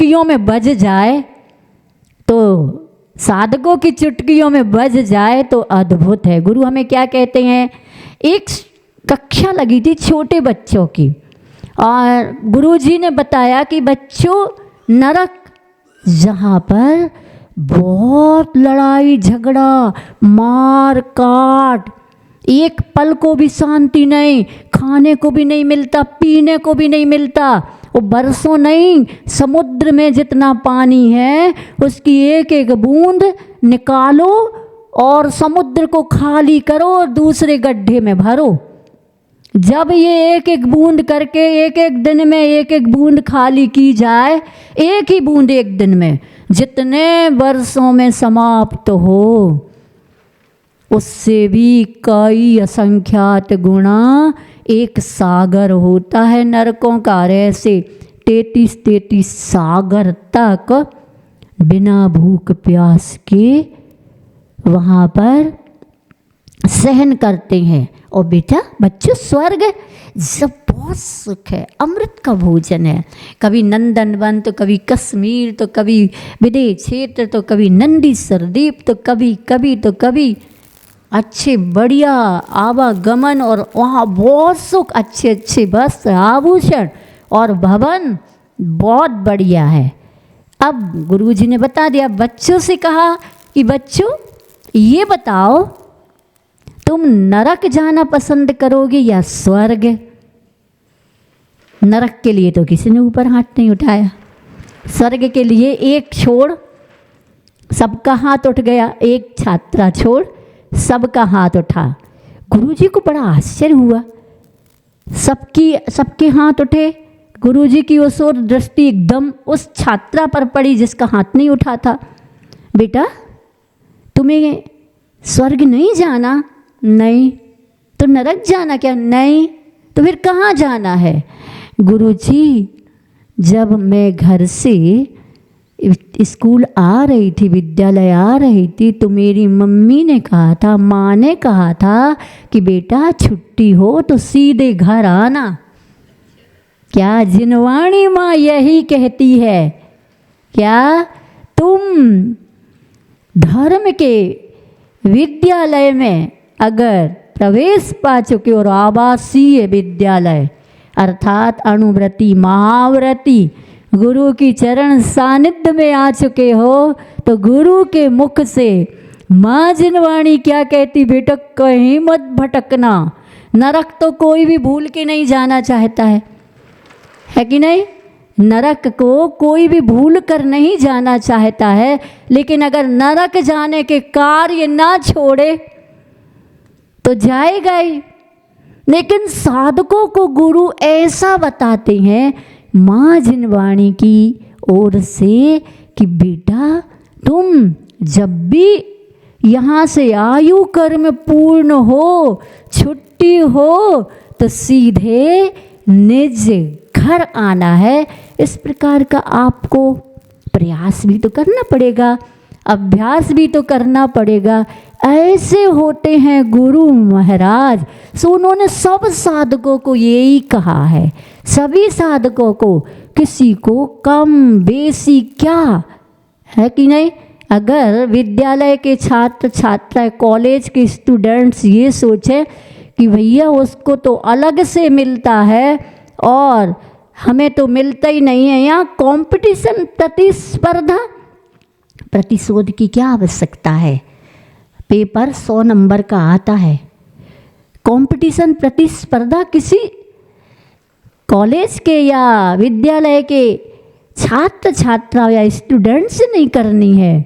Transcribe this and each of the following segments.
चुटकियों में बज जाए तो साधकों की चुटकियों में बज जाए तो अद्भुत है। गुरु हमें क्या कहते हैं, एक कक्षा लगी थी छोटे बच्चों की और गुरुजी ने बताया कि बच्चों, नरक जहाँ पर बहुत लड़ाई झगड़ा मार काट, एक पल को भी शांति नहीं, खाने को भी नहीं मिलता, पीने को भी नहीं मिलता, वो बरसों नहीं, समुद्र में जितना पानी है उसकी एक एक बूंद निकालो और समुद्र को खाली करो और दूसरे गड्ढे में भरो। जब ये एक एक बूंद करके एक एक दिन में एक एक बूंद खाली की जाए, एक ही बूंद एक दिन में जितने वर्षों में समाप्त हो, उससे भी कई असंख्यात गुणा एक सागर होता है नरकों का। ऐसे 33 सागर तक बिना भूख प्यास के वहाँ पर सहन करते हैं। और बेटा बच्चों, स्वर्ग सब बहुत सुख है, अमृत का भोजन है। कभी नंदनवन तो कभी कश्मीर तो कभी विदेह क्षेत्र तो कभी नंदी सरदीप तो कभी अच्छे बढ़िया आवागमन और वहाँ बहुत सुख, अच्छे अच्छे वस्त्र आभूषण और भवन बहुत बढ़िया है। अब गुरुजी ने बता दिया, बच्चों से कहा कि बच्चों ये बताओ, तुम नरक जाना पसंद करोगे या स्वर्ग? नरक के लिए तो किसी ने ऊपर हाथ नहीं उठाया, स्वर्ग के लिए एक छोड़ सबका हाथ उठ गया, एक छात्रा छोड़ सबका हाथ उठा। गुरुजी को बड़ा आश्चर्य हुआ, सबके हाथ उठे। गुरुजी की उस ओर दृष्टि एकदम उस छात्रा पर पड़ी जिसका हाथ नहीं उठा था। बेटा तुम्हें स्वर्ग नहीं जाना? नहीं। तो नरक जाना क्या? नहीं। तो फिर कहाँ जाना है? गुरुजी, जब मैं घर से स्कूल आ रही थी, विद्यालय आ रही थी, तो मेरी मम्मी ने कहा था, माँ ने कहा था कि बेटा छुट्टी हो तो सीधे घर आना। क्या जिनवाणी माँ यही कहती है? क्या तुम धर्म के विद्यालय में अगर प्रवेश पा चुके हो, और आवासीय विद्यालय अर्थात अणुव्रती महाव्रती गुरु की चरण सानिध्य में आ चुके हो, तो गुरु के मुख से माँ जिनवाणी क्या कहती, बेटा कहीं मत भटकना। नरक तो कोई भी भूल के नहीं जाना चाहता है कि नहीं? नरक को कोई भी भूल कर नहीं जाना चाहता है, लेकिन अगर नरक जाने के कार्य ना छोड़े तो जाएगा ही। लेकिन साधकों को गुरु ऐसा बताते हैं माँ जिनवाणी की ओर से कि बेटा तुम जब भी यहाँ से आयु कर्म पूर्ण हो, छुट्टी हो, तो सीधे निज घर आना है। इस प्रकार का आपको प्रयास भी तो करना पड़ेगा, अभ्यास भी तो करना पड़ेगा। ऐसे होते हैं गुरु महाराज। सो उन्होंने सब साधकों को यही कहा है, सभी साधकों को, किसी को कम बेसी क्या है कि नहीं। अगर विद्यालय के छात्र छात्रा, कॉलेज के स्टूडेंट्स ये सोचें कि भैया उसको तो अलग से मिलता है और हमें तो मिलता ही नहीं है, यहाँ कंपटीशन प्रतिस्पर्धा, प्रतिशोध की क्या आवश्यकता है? पेपर 100 नंबर का आता है, कंपटीशन प्रतिस्पर्धा किसी कॉलेज के या विद्यालय के छात्र छात्रा या स्टूडेंट से नहीं करनी है।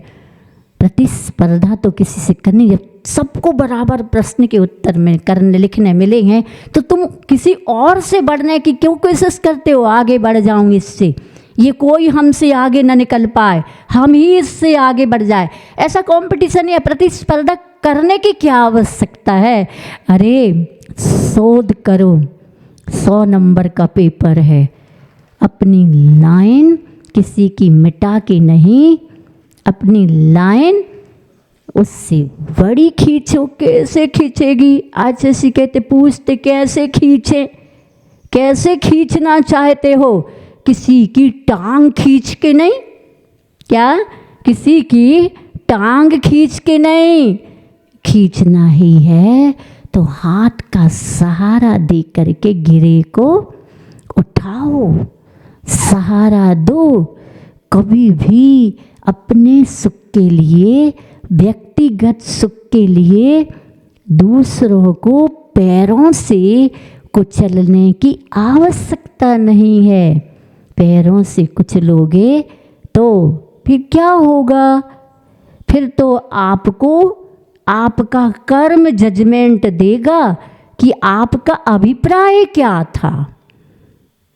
प्रतिस्पर्धा तो किसी से करनी है। सबको बराबर प्रश्न के उत्तर में करने लिखने मिले हैं, तो तुम किसी और से बढ़ने की क्यों कोशिश करते हो? आगे बढ़ जाऊं इससे, ये कोई हमसे आगे न निकल पाए, हम ही इससे आगे बढ़ जाए, ऐसा कंपटीशन या प्रतिस्पर्धा करने की क्या आवश्यकता है? अरे शोध करो, 100 नंबर का पेपर है, अपनी लाइन किसी की मिटा के नहीं, अपनी लाइन उससे बड़ी खींचो। कैसे खींचेगी? आज ऐसी कहते पूछते कैसे खींचे, कैसे खींचना चाहते हो? किसी की टांग खींच के नहीं, क्या किसी की टांग खींच के नहीं, खींचना ही है तो हाथ का सहारा दे करके गिरे को उठाओ, सहारा दो। कभी भी अपने सुख के लिए, व्यक्तिगत सुख के लिए दूसरों को पैरों से कुचलने की आवश्यकता नहीं है। पैरों से कुचलोगे तो फिर क्या होगा? फिर तो आपको आपका कर्म जजमेंट देगा कि आपका अभिप्राय क्या था।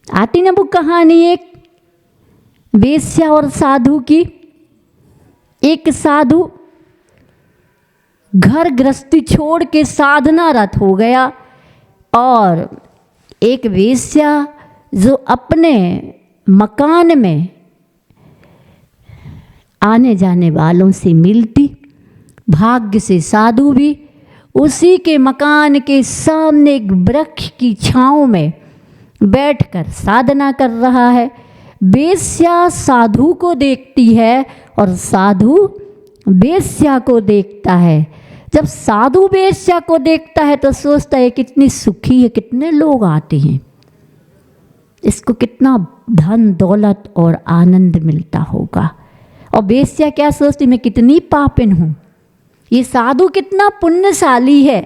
आती ना वो कहानी एक वेश्या और साधु की। एक साधु घर गृहस्थी छोड़ के साधना रत हो गया और एक वेश्या जो अपने मकान में आने जाने वालों से मिलती, भाग्य से साधु भी उसी के मकान के सामने एक वृक्ष की छांव में बैठकर साधना कर रहा है। वेश्या साधु को देखती है और साधु वेश्या को देखता है। जब साधु वेश्या को देखता है तो सोचता है कितनी सुखी है, कितने लोग आते हैं, इसको कितना धन दौलत और आनंद मिलता होगा। और वेश्या क्या सोचती, मैं कितनी पापिन हूँ, ये साधु कितना पुण्यशाली है,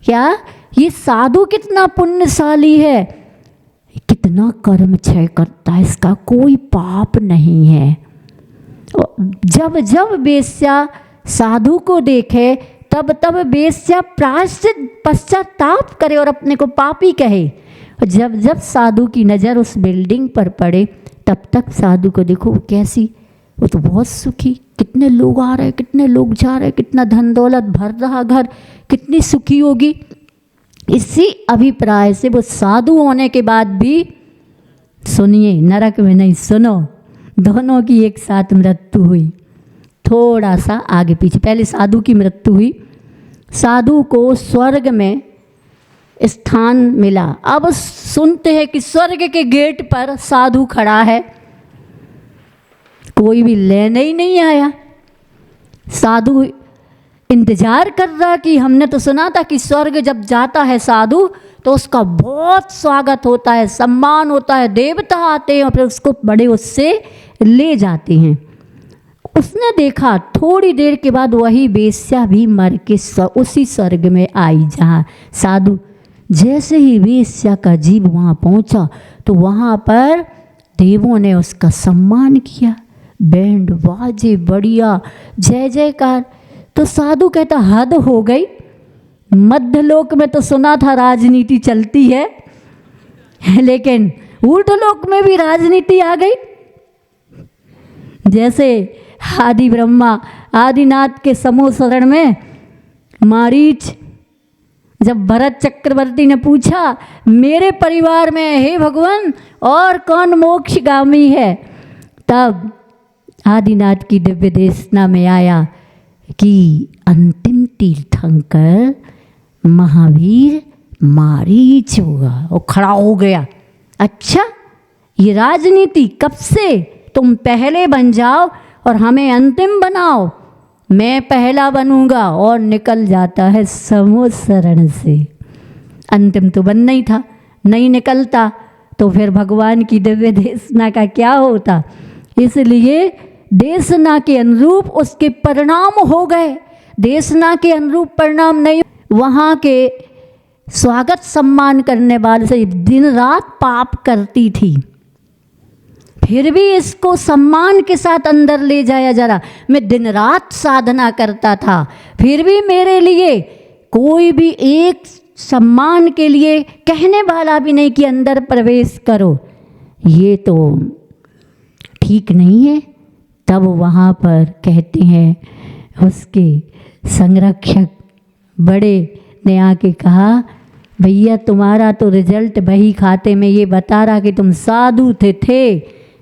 क्या ये साधु कितना पुण्यशाली है, कितना कर्म क्षय करता है, इसका कोई पाप नहीं है। जब जब वेश्या साधु को देखे तब तब वेश्या प्रायश्चित पश्चाताप करे और अपने को पापी कहे। और जब जब साधु की नज़र उस बिल्डिंग पर पड़े तब तक साधु को देखो कैसी, वो तो बहुत सुखी, कितने लोग आ रहे, कितने लोग जा रहे, कितना धन दौलत भर रहा घर, कितनी सुखी होगी। इसी अभिप्राय से वो साधु होने के बाद भी, सुनिए नरक में नहीं, सुनो, दोनों की एक साथ मृत्यु हुई। थोड़ा सा आगे पीछे, पहले साधु की मृत्यु हुई, साधु को स्वर्ग में स्थान मिला। अब सुनते हैं कि स्वर्ग के गेट पर साधु खड़ा है, कोई भी लेने ही नहीं आया। साधु इंतजार कर रहा कि हमने तो सुना था कि स्वर्ग जब जाता है साधु तो उसका बहुत स्वागत होता है, सम्मान होता है, देवता आते हैं और फिर उसको बड़े उससे ले जाते हैं। उसने देखा थोड़ी देर के बाद वही वेश्या भी मर के उसी स्वर्ग में आई जहाँ साधु। जैसे ही वेश्या का जीव वहाँ पहुँचा तो वहाँ पर देवों ने उसका सम्मान किया, बैंड बाजे बढ़िया जय जयकार। तो साधु कहता हद हो गई, मध्यलोक में तो सुना था राजनीति चलती है, लेकिन ऊर्ध्वलोक में भी राजनीति आ गई। जैसे आदि ब्रह्मा आदिनाथ के समूह शरण में मारीच, जब भरत चक्रवर्ती ने पूछा मेरे परिवार में हे भगवान और कौन मोक्षगामी है, तब आदिनाथ की दिव्य देशना में आया कि अंतिम तीर्थंकर महावीर मारीच होगा। वो खड़ा हो गया, अच्छा ये राजनीति कब से, तुम पहले बन जाओ और हमें अंतिम बनाओ, मैं पहला बनूंगा। और निकल जाता है समूह शरण से। अंतिम तो बनना ही था, नहीं निकलता तो फिर भगवान की दिव्य देशना का क्या होता। इसलिए देशना के अनुरूप उसके परिणाम हो गए, देशना के अनुरूप परिणाम नहीं। वहाँ के स्वागत सम्मान करने वाले से दिन रात पाप करती थी, फिर भी इसको सम्मान के साथ अंदर ले जाया जा रहा। मैं दिन रात साधना करता था, फिर भी मेरे लिए कोई भी एक सम्मान के लिए कहने वाला भी नहीं कि अंदर प्रवेश करो, ये तो ठीक नहीं है। तब वहाँ पर कहते हैं उसके संरक्षक बड़े ने आके कहा भैया तुम्हारा तो रिजल्ट बही खाते में ये बता रहा कि तुम साधु थे,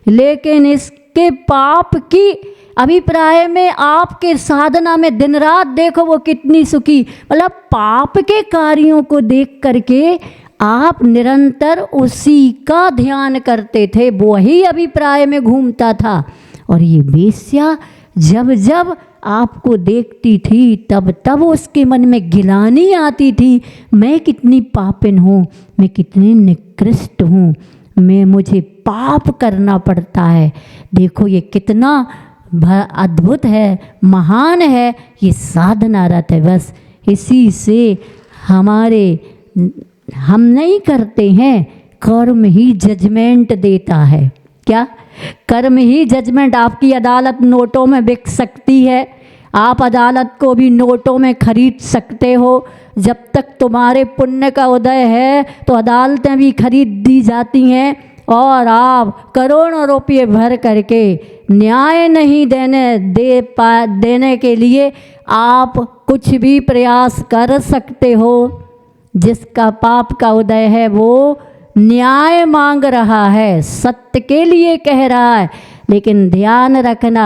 लेकिन इसके पाप की अभिप्राय में आपके साधना में दिन रात देखो वो कितनी सुखी। मतलब पाप के कार्यों को देख करके आप निरंतर उसी का ध्यान करते थे, वही अभिप्राय में घूमता था। और ये वेश्या जब जब आपको देखती थी तब तब उसके मन में गिलानी आती थी, मैं कितनी पापिन हूँ, मैं कितनी निकृष्ट हूँ, मुझे पाप करना पड़ता है। देखो ये कितना अद्भुत है, महान है, ये साधना रत है। बस इसी से हम नहीं करते हैं, कर्म ही जजमेंट देता है। क्या? कर्म ही जजमेंट। आपकी अदालत नोटों में बिक सकती है, आप अदालत को भी नोटों में खरीद सकते हो। जब तक तुम्हारे पुण्य का उदय है तो अदालतें भी खरीद दी जाती हैं, और आप करोड़ों रुपये भर करके न्याय नहीं देने के लिए आप कुछ भी प्रयास कर सकते हो। जिसका पाप का उदय है वो न्याय मांग रहा है, सत्य के लिए कह रहा है। लेकिन ध्यान रखना,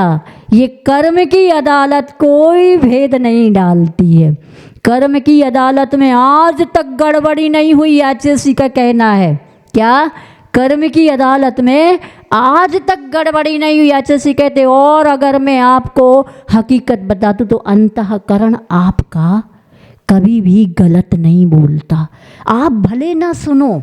ये कर्म की अदालत कोई भेद नहीं डालती है। कर्म की अदालत में आज तक गड़बड़ी नहीं हुई, एचएससी का कहना है। क्या? कर्म की अदालत में आज तक गड़बड़ी नहीं हुई, एचएससी कहते। और अगर मैं आपको हकीकत बता दूं तो अंतःकरण आपका कभी भी गलत नहीं बोलता। आप भले ना सुनो,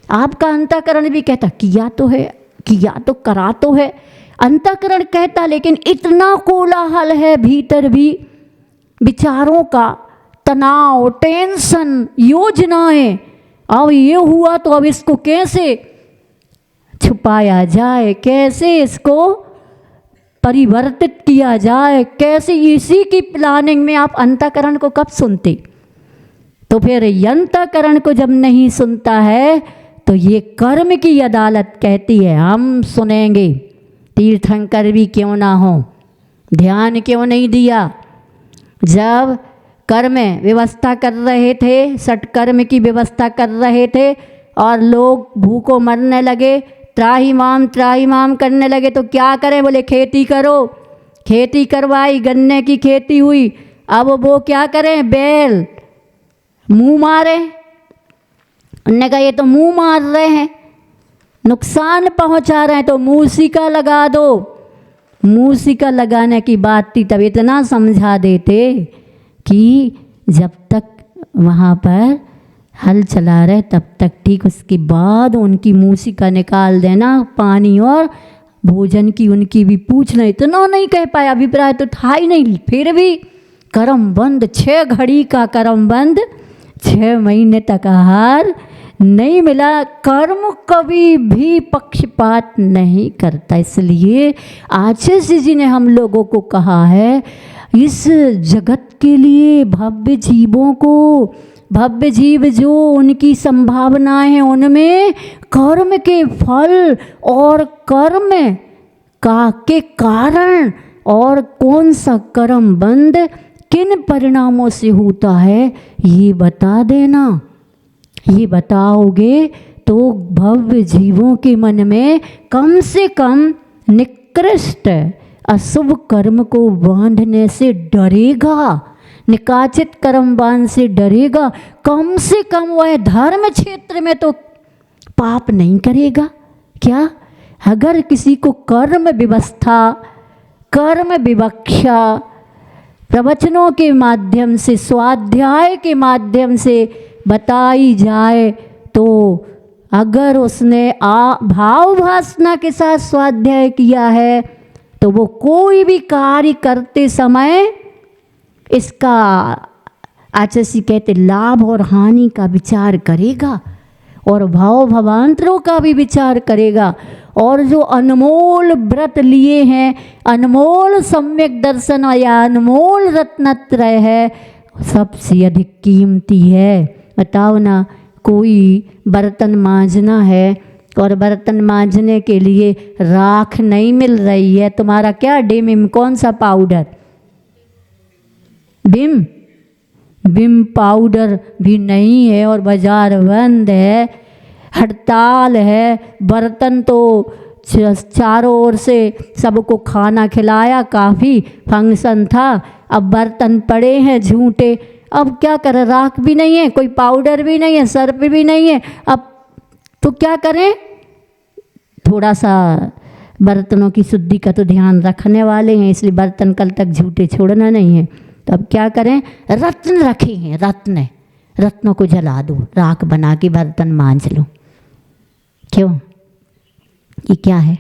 आपका अंतःकरण भी कहता किया तो है, किया तो करा तो है, अंतःकरण कहता। लेकिन इतना कोलाहल है भीतर भी, विचारों का तनाव, टेंशन, योजनाएं, अब ये हुआ तो अब इसको कैसे छुपाया जाए, कैसे इसको परिवर्तित किया जाए, कैसे, इसी की प्लानिंग में आप अंतःकरण को कब सुनते? तो फिर अंतःकरण को जब नहीं सुनता है तो ये कर्म की अदालत कहती है हम सुनेंगे। तीर्थंकर भी क्यों ना हो, ध्यान क्यों नहीं दिया? जब कर्म व्यवस्था कर रहे थे, सटकर्म की व्यवस्था कर रहे थे और लोग भूखों मरने लगे, त्राहिमाम करने लगे, तो क्या करें? बोले खेती करो। खेती करवाई, गन्ने की खेती हुई। अब वो क्या करें? बैल मुंह मारे। उन्होंने कहा ये तो मुंह मार रहे हैं, नुकसान पहुंचा रहे हैं, तो मूसिका लगा दो। मूसिका लगाने की बात थी, तब इतना समझा देते कि जब तक वहाँ पर हल चला रहे तब तक ठीक, उसके बाद उनकी मूसिका निकाल देना, पानी और भोजन की उनकी भी पूछना। इतना नहीं कह पाया, अभिप्राय तो था ही नहीं। फिर भी कर्म बंद, 6 घड़ी का कर्म बंद, 6 महीने तक आहार नहीं मिला। कर्म कभी भी पक्षपात नहीं करता। इसलिए आचार्य जी ने हम लोगों को कहा है, इस जगत के लिए भव्य जीवों को, भव्य जीव जो उनकी संभावनाएं हैं, उनमें कर्म के फल और कर्म के कारण और कौन सा कर्म बंद किन परिणामों से होता है ये बता देना। ये बताओगे तो भव्य जीवों के मन में कम से कम निकृष्ट अशुभ कर्म को बांधने से डरेगा, निकाचित कर्म बांध से डरेगा। कम से कम वह धर्म क्षेत्र में तो पाप नहीं करेगा। क्या? अगर किसी को कर्म व्यवस्था, कर्म विवक्षा प्रवचनों के माध्यम से, स्वाध्याय के माध्यम से बताई जाए, तो अगर उसने भाव भासना के साथ स्वाध्याय किया है तो वो कोई भी कार्य करते समय इसका आचार्य कहते लाभ और हानि का विचार करेगा और भाव भवांतरों का भी विचार करेगा। और जो अनमोल व्रत लिए हैं, अनमोल सम्यक दर्शन या अनमोल रत्नत्रय है, सबसे अधिक कीमती है। बताओ ना, कोई बर्तन मांजना है और बर्तन मांजने के लिए राख नहीं मिल रही है, तुम्हारा क्या डेमिम, कौन सा पाउडर, बिम पाउडर भी नहीं है और बाजार बंद है, हड़ताल है। बर्तन तो चारों ओर से सबको खाना खिलाया, काफ़ी फंक्शन था, अब बर्तन पड़े हैं झूठे, अब क्या करें, राख भी नहीं है, कोई पाउडर भी नहीं है, सर्फ भी नहीं है, अब तो क्या करें। थोड़ा सा बर्तनों की शुद्धि का तो ध्यान रखने वाले हैं, इसलिए बर्तन कल तक झूठे छोड़ना नहीं है। तो अब क्या करें, रत्न रखे हैं, रत्नों को जला दो, राख बना के बर्तन मांज लो। क्यों, ये क्या है,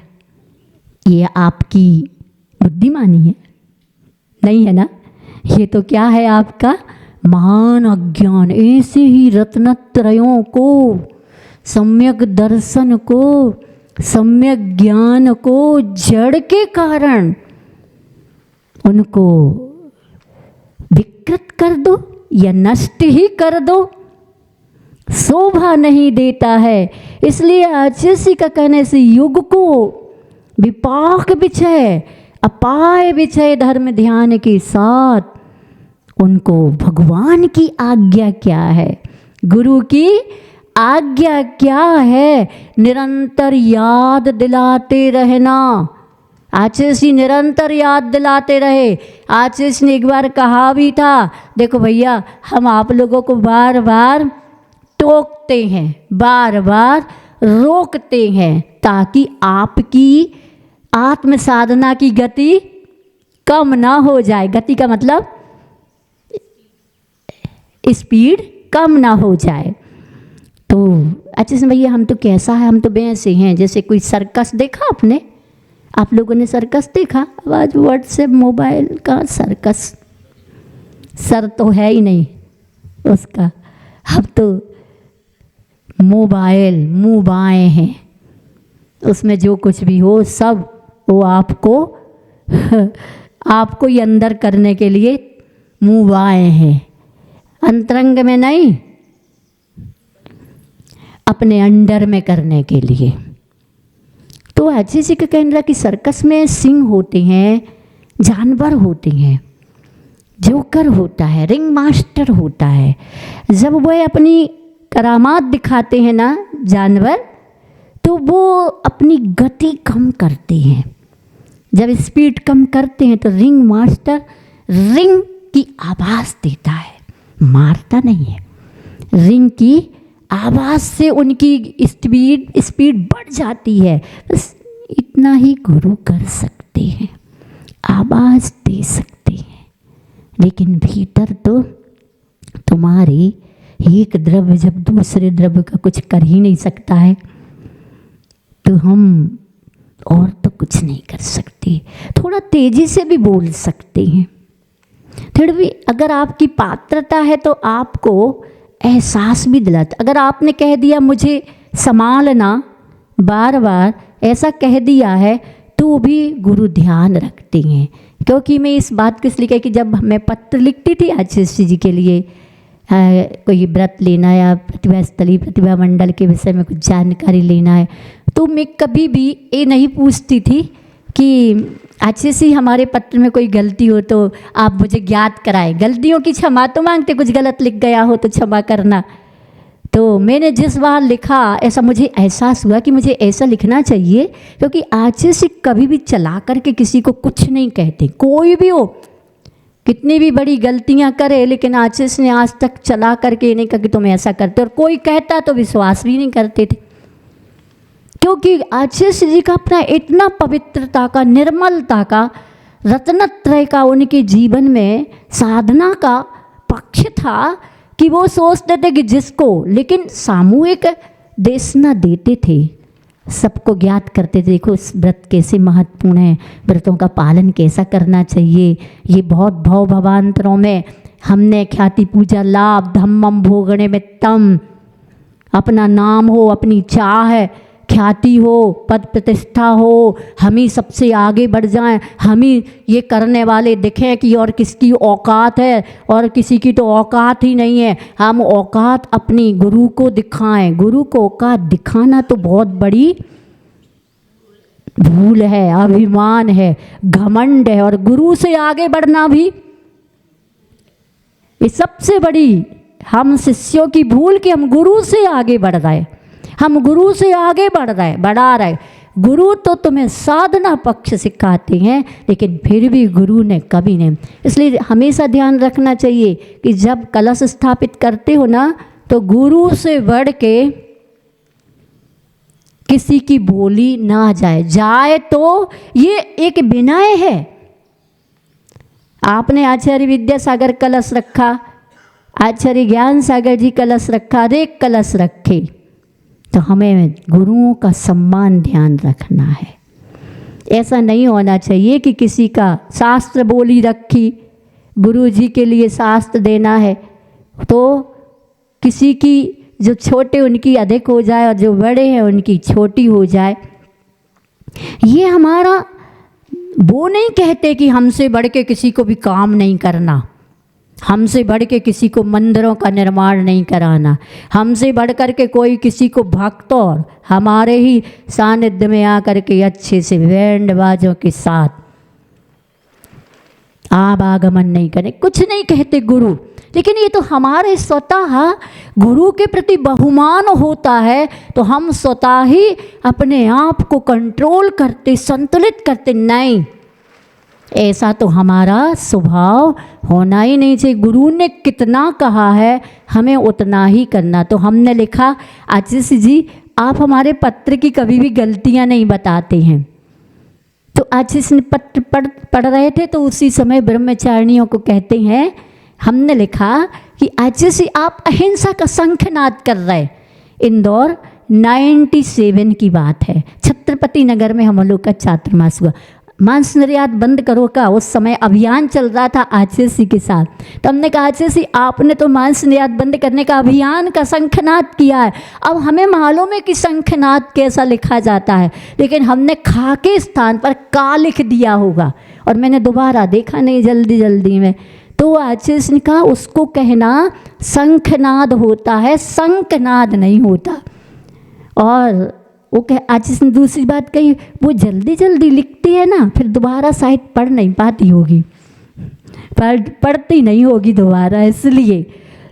ये आपकी बुद्धिमानी है? नहीं है ना, ये तो क्या है, आपका महान अज्ञान। ऐसे ही रत्नत्रयों को, सम्यक दर्शन को, सम्यक ज्ञान को जड़ के कारण उनको विकृत कर दो या नष्ट ही कर दो, शोभा नहीं देता है। इसलिए आचार्य का कहने से युग को विपाक विषय, अपाय विषय धर्म ध्यान के साथ उनको भगवान की आज्ञा क्या है, गुरु की आज्ञा क्या है, निरंतर याद दिलाते रहना। आचार्य निरंतर याद दिलाते रहे। आचार्य ने एक बार कहा भी था, देखो भैया, हम आप लोगों को बार बार टोकते हैं, बार बार रोकते हैं, ताकि आपकी आत्म साधना की गति कम ना हो जाए। गति का मतलब स्पीड कम ना हो जाए। तो अच्छे से भैया, हम तो कैसा है, हम तो वैसे हैं जैसे कोई सर्कस देखा आपने, आप लोगों ने सर्कस देखा? अब आज व्हाट्सएप मोबाइल का सर्कस, सर तो है ही नहीं उसका, अब तो मोबाइल मुँह बाएँ हैं, उसमें जो कुछ भी हो सब वो आपको ही अंदर करने के लिए मुँह बाएँ हैं, अंतरंग में नहीं, अपने अंडर में करने के लिए। तो ऐसे से कहने लगा कि सर्कस में सिंह होते हैं, जानवर होते हैं, जोकर होता है, रिंग मास्टर होता है। जब वह अपनी करामात दिखाते हैं ना जानवर, तो वो अपनी गति कम करते हैं। जब स्पीड कम करते हैं तो रिंग मास्टर रिंग की आवाज़ देता है, मारता नहीं है। रिंग की आवाज़ से उनकी स्पीड बढ़ जाती है। बस इतना ही गुरु कर सकते हैं, आवाज़ दे सकते हैं, लेकिन भीतर तो तुम्हारे एक द्रव्य जब दूसरे द्रव्य का कुछ कर ही नहीं सकता है, तो हम और तो कुछ नहीं कर सकते। थोड़ा तेज़ी से भी बोल सकते हैं, फिर भी अगर आपकी पात्रता है तो आपको एहसास भी दिलाता। अगर आपने कह दिया मुझे संभालना, बार बार ऐसा कह दिया है, तो भी गुरु ध्यान रखते हैं। क्योंकि मैं इस बात को इसलिए कह कि जब मैं पत्र लिखती थी आचार्य जी के लिए, कोई व्रत लेना या प्रतिभा स्थली प्रतिभा मंडल के विषय में कुछ जानकारी लेना है, तो मैं कभी भी ये नहीं पूछती थी कि आचार्य जी हमारे पत्र में कोई गलती हो तो आप मुझे ज्ञात कराएं। गलतियों की क्षमा तो मांगते, कुछ गलत लिख गया हो तो क्षमा करना। तो मैंने जिस बार लिखा, ऐसा मुझे एहसास हुआ कि मुझे ऐसा लिखना चाहिए, क्योंकि आचार्य जी कभी भी चला करके किसी को कुछ नहीं कहते। कोई भी हो, कितनी भी बड़ी गलतियां करे, लेकिन आचार्य ने आज तक चला करके नहीं कहा कि तुम ऐसा करते, और कोई कहता तो विश्वास भी नहीं करते थे। क्योंकि आचार्य जी का अपना इतना पवित्रता का, निर्मलता का, रत्नत्रय का उनके जीवन में साधना का पक्ष था कि वो सोचते थे कि जिसको, लेकिन सामूहिक देशना देते थे, सबको ज्ञात करते थे। देखो इस व्रत कैसे महत्वपूर्ण है, व्रतों का पालन कैसा करना चाहिए। ये बहुत भव भवांतरों में हमने ख्याति पूजा लाभ धम्मम भोगणे में तम, अपना नाम हो, अपनी चाह ख्याति हो, पद प्रतिष्ठा हो, हम ही सबसे आगे बढ़ जाएं, हम ही ये करने वाले दिखें कि और किसकी औकात है और किसी की तो औकात ही नहीं है। हम औकात अपनी गुरु को दिखाएं। गुरु को औकात दिखाना तो बहुत बड़ी भूल है, अभिमान है, घमंड है। और गुरु से आगे बढ़ना भी ये सबसे बड़ी हम शिष्यों की भूल कि हम गुरु से आगे बढ़ रहे, हम गुरु से आगे बढ़ रहे, बढ़ा रहे। गुरु तो तुम्हें साधना पक्ष सिखाते हैं, लेकिन फिर भी गुरु ने कभी नहीं। इसलिए हमेशा ध्यान रखना चाहिए कि जब कलश स्थापित करते हो ना, तो गुरु से बढ़ के किसी की बोली ना जाए तो ये एक विनय है। आपने आचार्य विद्यासागर कलश रखा, आचार्य ज्ञान सागर जी कलश रखा, रेक कलश रखे, तो हमें गुरुओं का सम्मान ध्यान रखना है। ऐसा नहीं होना चाहिए कि किसी का शास्त्र बोली रखी, गुरु जी के लिए शास्त्र देना है, तो किसी की जो छोटे उनकी अधिक हो जाए और जो बड़े हैं उनकी छोटी हो जाए। ये हमारा, वो नहीं कहते कि हमसे बढ़ के किसी को भी काम नहीं करना, हमसे बढ़ के किसी को मंदिरों का निर्माण नहीं कराना, हमसे बढ़ कर के कोई किसी को भक्त और हमारे ही सानिध्य में आकर के अच्छे से बैंड बाजों के साथ आवागमन नहीं करें, कुछ नहीं कहते गुरु। लेकिन ये तो हमारे स्वतः गुरु के प्रति बहुमान होता है, तो हम स्वतः ही अपने आप को कंट्रोल करते, संतुलित करते नहीं। ऐसा तो हमारा स्वभाव होना ही नहीं चाहिए। गुरु ने कितना कहा है हमें उतना ही करना। तो हमने लिखा, आशीष जी आप हमारे पत्र की कभी भी गलतियां नहीं बताते हैं। तो आशीष ने पत्र पढ़ रहे थे, तो उसी समय ब्रह्मचारिणियों को कहते हैं, हमने लिखा कि आशीष जी आप अहिंसा का शंखनाद कर रहे। इंदौर 97 की बात है, छत्रपति नगर में हम लोग का चातुर्मास हुआ। मांस निर्यात बंद करो का उस समय अभियान चल रहा था आशीष जी के साथ। तो हमने कहा आशीष जी आपने तो मांस निर्यात बंद करने का अभियान का शंखनाद किया है, अब हमें मालूम है कि शंखनाद कैसा लिखा जाता है, लेकिन हमने खा के स्थान पर का लिख दिया होगा और मैंने दोबारा देखा नहीं जल्दी में। तो आशीष ने कहा उसको कहना शंखनाद होता है, शंखनाद नहीं होता। और वो कह, आशीष ने दूसरी बात कही, वो जल्दी लिखती है ना, फिर दोबारा शायद पढ़ नहीं पाती होगी, पढ़ती नहीं होगी दोबारा, इसलिए।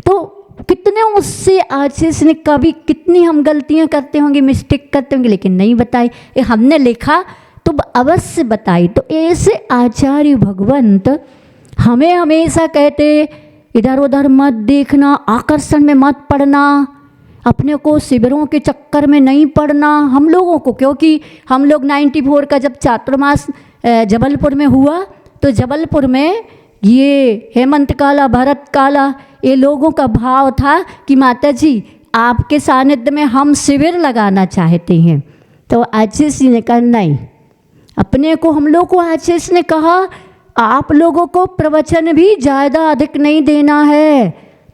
तो कितने उससे आशीष ने कभी कितनी हम गलतियां करते होंगे, मिस्टेक करते होंगे, लेकिन नहीं बताई। हमने लिखा तो अवश्य बताई। तो ऐसे आचार्य भगवंत हमें हमेशा कहते इधर उधर मत देखना, आकर्षण में मत पड़ना, अपने को शिविरों के चक्कर में नहीं पड़ना हम लोगों को। क्योंकि हम लोग 94 का जब चातुर्मास जबलपुर में हुआ, तो जबलपुर में ये हेमंत काला, भरत काला, ये लोगों का भाव था कि माता जी आपके सानिध्य में हम शिविर लगाना चाहते हैं। तो आशीष जी ने कहा नहीं, अपने को हम लोग को आशीष ने कहा आप लोगों को प्रवचन भी ज़्यादा अधिक नहीं देना है,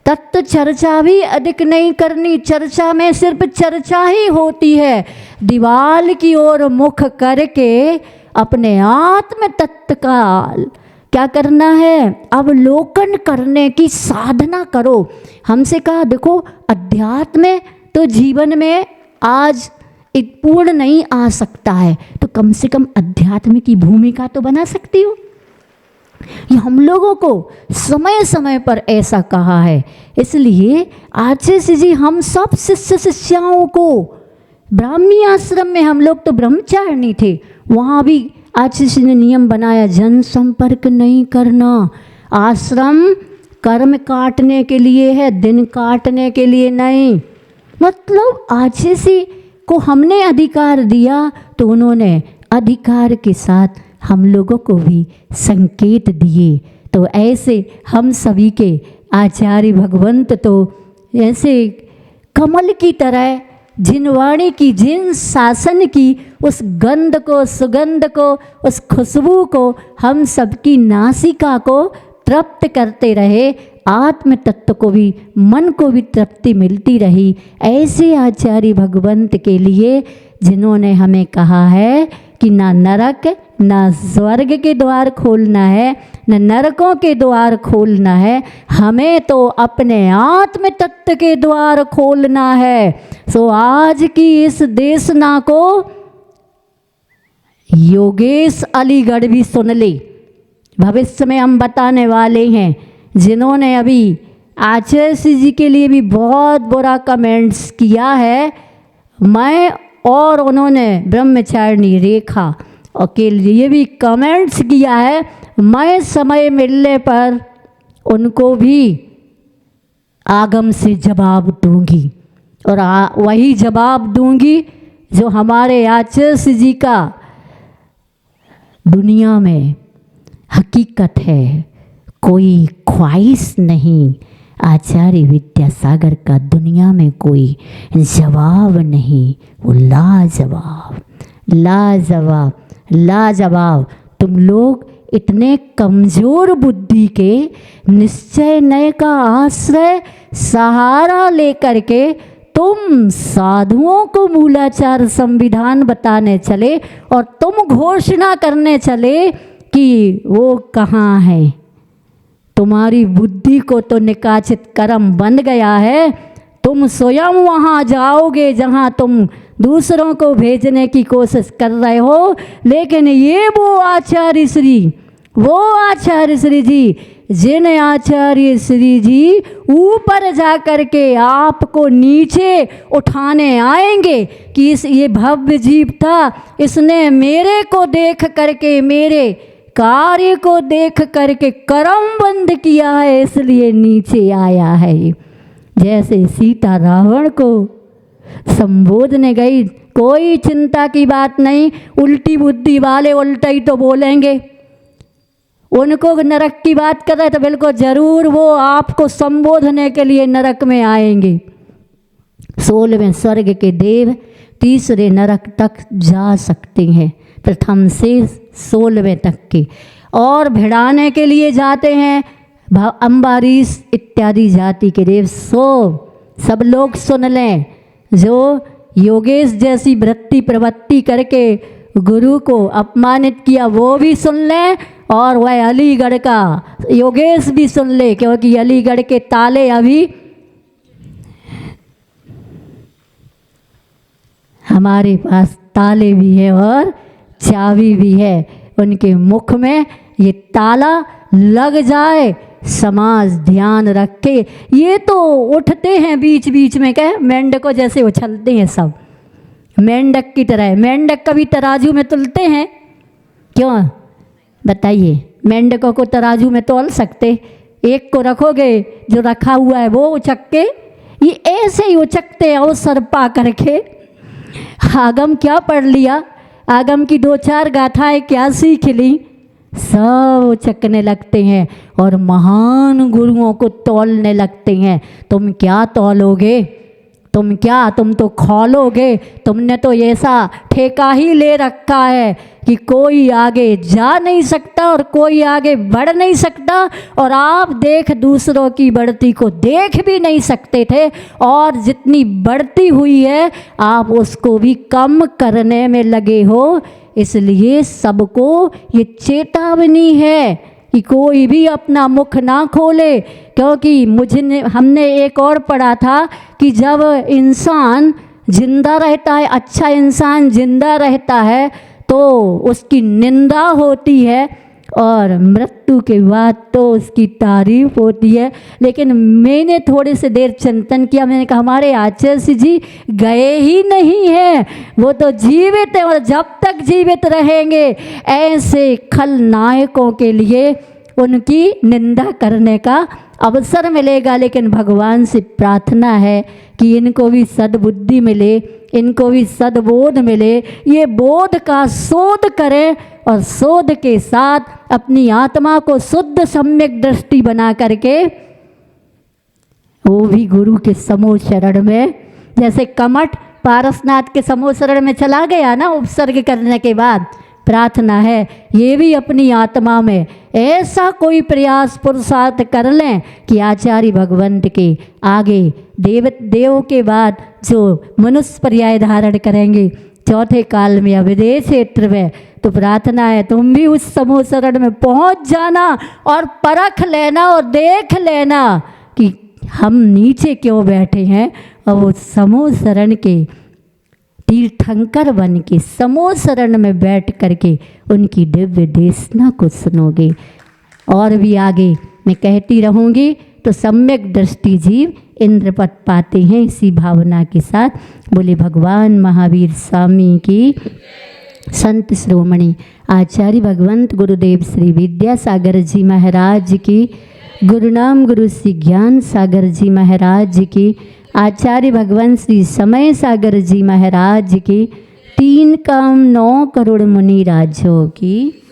तत्व चर्चा भी अधिक नहीं करनी, चर्चा में सिर्फ चर्चा ही होती है। दीवाल की ओर मुख करके अपने आत्म तत्व का क्या करना है, अवलोकन करने की साधना करो। हमसे कहा देखो अध्यात्म तो जीवन में आज पूर्ण नहीं आ सकता है, तो कम से कम अध्यात्म की भूमिका तो बना सकती हो। ये हम लोगों को समय समय पर ऐसा कहा है। इसलिए आशीष जी हम सब शिष्य शिष्याओं को, ब्राह्मी आश्रम में हम लोग तो ब्रह्मचारिणी थे, वहाँ भी आशीष ने नियम बनाया जन संपर्क नहीं करना। आश्रम कर्म काटने के लिए है, दिन काटने के लिए नहीं। मतलब आशीष को हमने अधिकार दिया तो उन्होंने अधिकार के साथ हम लोगों को भी संकेत दिए। तो ऐसे हम सभी के आचार्य भगवंत तो ऐसे कमल की तरह जिन वाणी की, जिन शासन की उस गंध को, सुगंध को, उस खुशबू को हम सबकी नासिका को तृप्त करते रहे, आत्म तत्व को भी, मन को भी तृप्ति मिलती रही। ऐसे आचार्य भगवंत के लिए जिन्होंने हमें कहा है कि ना नरक ना स्वर्ग के द्वार खोलना है, न नरकों के द्वार खोलना है, हमें तो अपने आत्म तत्व के द्वार खोलना है। सो आज की इस देशना को योगेश अलीगढ़ भी सुन ले, भविष्य में हम बताने वाले हैं। जिन्होंने अभी आचार्य जी के लिए भी बहुत बुरा कमेंट्स किया है, मैं और उन्होंने ब्रह्मचारिणी रेखा और के लिए भी कमेंट्स किया है। मैं समय मिलने पर उनको भी आगम से जवाब दूंगी और वही जवाब दूंगी जो हमारे आचार्य जी का दुनिया में हकीकत है, कोई ख्वाहिश नहीं। आचार्य विद्यासागर का दुनिया में कोई जवाब नहीं, वो लाजवाब लाजवाब लाजवाब। तुम लोग इतने कमज़ोर बुद्धि के निश्चय नय का आश्रय सहारा लेकर के तुम साधुओं को मूलाचार संविधान बताने चले और तुम घोषणा करने चले कि वो कहाँ है। तुम्हारी बुद्धि को तो निकाचित कर्म बन गया है। तुम स्वयं वहाँ जाओगे जहाँ तुम दूसरों को भेजने की कोशिश कर रहे हो, लेकिन ये वो आचार्य श्री जी जिन आचार्य श्री जी ऊपर जा कर के आपको नीचे उठाने आएंगे कि ये भव्य जीव था, इसने मेरे को देख करके, मेरे कार्य को देख करके कर्म बंद किया है, इसलिए नीचे आया है। जैसे सीता रावण को संबोधने गई, कोई चिंता की बात नहीं, उल्टी बुद्धि वाले उल्टा ही तो बोलेंगे। उनको नरक की बात कर रहे तो बिल्कुल ज़रूर वो आपको संबोधने के लिए नरक में आएंगे। 16वें स्वर्ग के देव तीसरे नरक तक जा सकते हैं, प्रथम से 16वें तक के, और भिड़ाने के लिए जाते हैं अम्बारीश इत्यादि जाति के देव। सब लोग सुन लें, जो योगेश जैसी वृत्ति प्रवृत्ति करके गुरु को अपमानित किया वो भी सुन लें, और वह अलीगढ़ का योगेश भी सुन ले, क्योंकि अलीगढ़ के ताले अभी हमारे पास ताले भी है और चाबी भी है। उनके मुख में ये ताला लग जाए, समाज ध्यान रखे। ये तो उठते हैं बीच बीच में, क्या मेंढकों जैसे उछलते हैं सब, मेंढक की तरह। मेंढक कभी तराजू में तुलते हैं? क्यों बताइए, मेंढकों को तराजू में तोल सकते? एक को रखोगे, जो रखा हुआ है वो उचक के, ये ऐसे ही उचकते अवसर पा करके। आगम क्या पढ़ लिया, आगम की 2-4 गाथाएं क्या सीख ली, सब उचकने लगते हैं और महान गुरुओं को तौलने लगते हैं। तुम क्या तौलोगे, तुम तो खोलोगे। तुमने तो ऐसा ठेका ही ले रखा है कि कोई आगे जा नहीं सकता और कोई आगे बढ़ नहीं सकता, और आप दूसरों की बढ़ती को देख भी नहीं सकते थे, और जितनी बढ़ती हुई है आप उसको भी कम करने में लगे हो। इसलिए सबको ये चेतावनी है कि कोई भी अपना मुख ना खोले, क्योंकि हमने एक और पढ़ा था कि जब इंसान जिंदा रहता है, अच्छा इंसान जिंदा रहता है तो उसकी निंदा होती है, और मृत्यु के बाद तो उसकी तारीफ होती है। लेकिन मैंने थोड़ी सी देर चिंतन किया, मैंने कहा हमारे आचार्य जी गए ही नहीं हैं, वो तो जीवित हैं, और जब तक जीवित रहेंगे ऐसे खलनायकों के लिए उनकी निंदा करने का अवसर मिलेगा। लेकिन भगवान से प्रार्थना है कि इनको भी सद्बुद्धि मिले, इनको भी सद्बोध मिले, ये बोध का शोध करें, और शोध के साथ अपनी आत्मा को शुद्ध सम्यक दृष्टि बना करके वो भी गुरु के समूह शरण में, जैसे कमठ पारसनाथ के समूह शरण में चला गया ना उपसर्ग करने के बाद, प्रार्थना है ये भी अपनी आत्मा में ऐसा कोई प्रयास पुरुषार्थ कर लें कि आचार्य भगवंत के आगे देव के बाद जो मनुष्य पर्याय धारण करेंगे चौथे काल में अविदेश क्षेत्र में, तो प्रार्थना है तुम भी उस समूह शरण में पहुंच जाना और परख लेना और देख लेना कि हम नीचे क्यों बैठे हैं, और वो समूह शरण के तीर्थंकर बन के समूह शरण में बैठ करके उनकी दिव्य देशना को सुनोगे। और भी आगे मैं कहती रहूँगी, तो सम्यक दृष्टि जीव इंद्रपद पाते हैं। इसी भावना के साथ बोले भगवान महावीर स्वामी की, संत श्रोमणी आचार्य भगवंत गुरुदेव श्री विद्यासागर जी महाराज की, गुरुनाम गुरु श्री ज्ञान सागर जी महाराज की, आचार्य भगवान श्री समय सागर जी महाराज की, 3 काम 9 करोड़ मुनि राजों की।